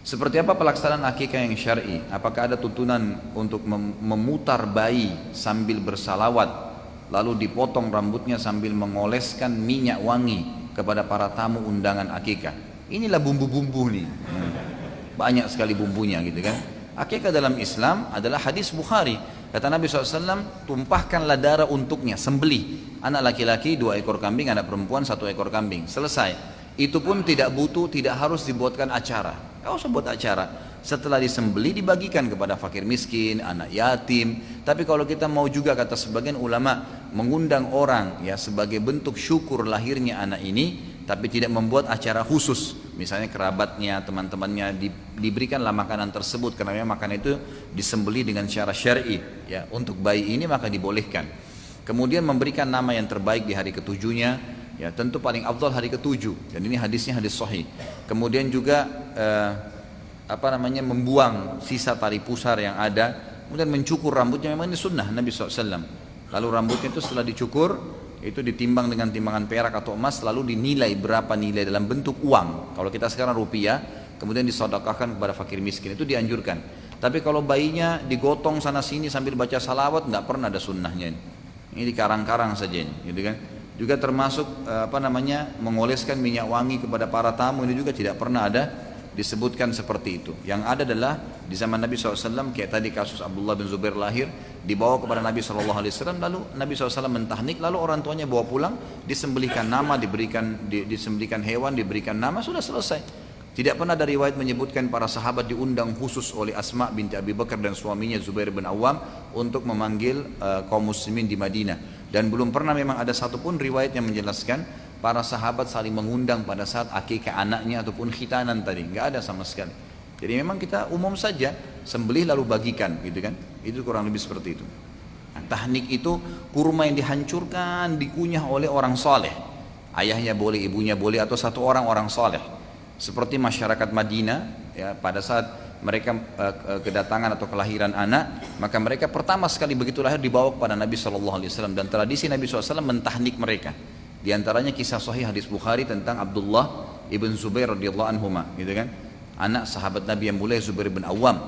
Seperti apa pelaksanaan akikah yang syar'i? Apakah ada tuntunan untuk memutar bayi sambil bersalawat, lalu dipotong rambutnya sambil mengoleskan minyak wangi kepada para tamu undangan akikah? Inilah bumbu-bumbu nih. Banyak sekali bumbunya gitu kan. Akikah dalam Islam adalah hadis Bukhari. Kata Nabi SAW, tumpahkanlah darah untuknya, sembelih. Anak laki-laki 2 ekor kambing, anak perempuan 1 ekor kambing. Selesai. Itu pun tidak butuh, tidak harus dibuatkan acara. Gak usah buat acara. Setelah disembeli dibagikan kepada fakir miskin, anak yatim. Tapi kalau kita mau juga, kata sebagian ulama, mengundang orang ya sebagai bentuk syukur lahirnya anak ini, tapi tidak membuat acara khusus. Misalnya kerabatnya, teman-temannya diberikanlah makanan tersebut, karena memang makanan itu disembeli dengan cara syar'i ya. Untuk bayi ini maka dibolehkan. Kemudian memberikan nama yang terbaik di hari ketujuhnya. Ya, tentu paling afdal hari ketujuh, dan ini hadisnya hadis sahih. Kemudian juga membuang sisa tali pusar yang ada, kemudian mencukur rambutnya, memang ini sunnah Nabi SAW. Lalu rambutnya itu setelah dicukur, itu ditimbang dengan timbangan perak atau emas, lalu dinilai berapa nilai dalam bentuk uang. Kalau kita sekarang rupiah, kemudian disedekahkan kepada fakir miskin, itu dianjurkan. Tapi kalau bayinya digotong sana sini sambil baca salawat, nggak pernah ada sunnahnya ini. Ini dikarang-karang saja ini, gitu kan? Juga termasuk mengoleskan minyak wangi kepada para tamu, ini juga tidak pernah ada disebutkan seperti itu. Yang ada adalah di zaman Nabi SAW, kayak tadi kasus Abdullah bin Zubair lahir, dibawa kepada Nabi SAW, lalu Nabi SAW mentahnik, lalu orang tuanya bawa pulang, disembelihkan nama, disembelihkan hewan, diberikan nama, sudah selesai. Tidak pernah ada riwayat menyebutkan para sahabat diundang khusus oleh Asma binti Abi Bakar dan suaminya Zubair bin Awam untuk memanggil kaum muslimin di Madinah. Dan belum pernah memang ada satupun riwayat yang menjelaskan para sahabat saling mengundang pada saat akikah anaknya ataupun khitanan tadi. Nggak ada sama sekali. Jadi memang kita umum saja, sembelih lalu bagikan gitu kan. Itu kurang lebih seperti itu. Nah, tahnik itu kurma yang dihancurkan, dikunyah oleh orang soleh. Ayahnya boleh, ibunya boleh, atau satu orang soleh. Seperti masyarakat Madinah ya, pada saat mereka kedatangan atau kelahiran anak, maka mereka pertama sekali begitu lahir dibawa kepada Nabi SAW, dan tradisi Nabi SAW mentahnik mereka. Di antaranya kisah sahih hadis Bukhari tentang Abdullah ibn Zubair radhiyallahu anhuma, gitu kan? Anak sahabat Nabi yang mulia Zubair bin Awam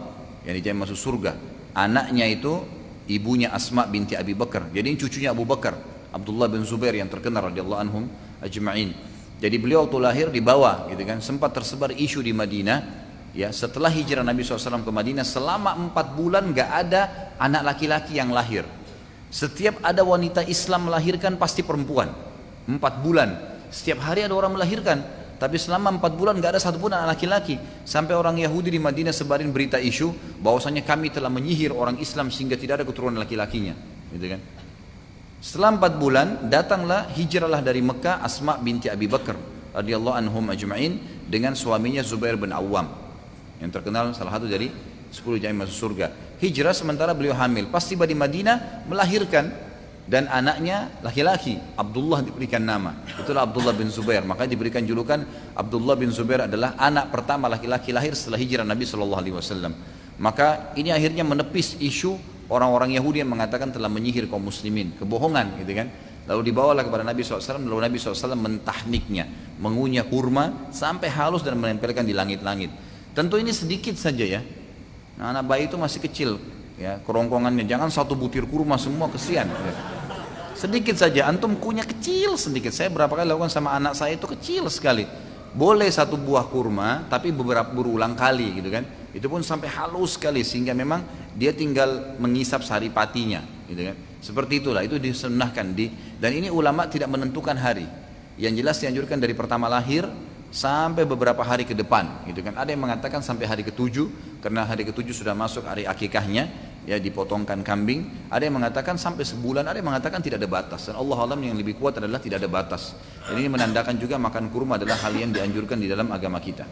yang dijamin masuk surga. Anaknya itu ibunya Asma binti Abi Bakar. Jadi ini cucunya Abu Bakar, Abdullah bin Zubair yang terkenal radhiyallahu anhum ajma'in. Jadi beliau waktu lahir dibawa, gitu kan? Sempat tersebar isu di Madinah. Ya, setelah hijrah Nabi SAW ke Madinah, selama 4 bulan gak ada anak laki-laki yang lahir. Setiap ada wanita Islam melahirkan pasti perempuan. 4 bulan, setiap hari ada orang melahirkan. Tapi selama 4 bulan gak ada satupun anak laki-laki. Sampai orang Yahudi di Madinah sebarin berita isu bahwasanya kami telah menyihir orang Islam sehingga tidak ada keturunan laki-lakinya, gitu kan? Setelah 4 bulan datanglah, hijrahlah dari Mekah Asma binti Abi Bakar radhiyallahu anhum ajma'in dengan suaminya Zubair bin Awam, yang terkenal salah satu dari 10 jamiah masuk surga. Hijrah sementara beliau hamil, pas tiba di Madinah melahirkan, dan anaknya laki-laki, Abdullah diberikan nama. Itulah Abdullah bin Zubair, maka diberikan julukan Abdullah bin Zubair adalah anak pertama laki-laki lahir setelah hijrah Nabi SAW. Maka ini akhirnya menepis isu orang-orang Yahudi yang mengatakan telah menyihir kaum muslimin, kebohongan gitu kan. Lalu dibawalah kepada Nabi SAW, lalu Nabi SAW mentahniknya, mengunyah kurma sampai halus dan menempelkan di langit-langit. Tentu ini sedikit saja ya. Nah, anak bayi itu masih kecil ya, kerongkongannya. Jangan satu butir kurma semua, kesian ya. Sedikit saja, antum kunyah kecil sedikit. Saya berapa kali lakukan sama anak saya itu kecil sekali. Boleh satu buah kurma, tapi berulang kali gitu kan. Itu pun sampai halus sekali sehingga memang dia tinggal mengisap saripatinya gitu kan. Seperti itulah, itu disunnahkan dan ini ulama tidak menentukan hari. Yang jelas dianjurkan dari pertama lahir sampai beberapa hari ke depan gitu kan. Ada yang mengatakan sampai hari ke-7 karena hari ke-7 sudah masuk hari akikahnya ya, dipotongkan kambing. Ada yang mengatakan sampai sebulan, ada yang mengatakan tidak ada batas, dan Allah alam yang lebih kuat adalah tidak ada batas. Dan ini menandakan juga makan kurma adalah hal yang dianjurkan di dalam agama kita.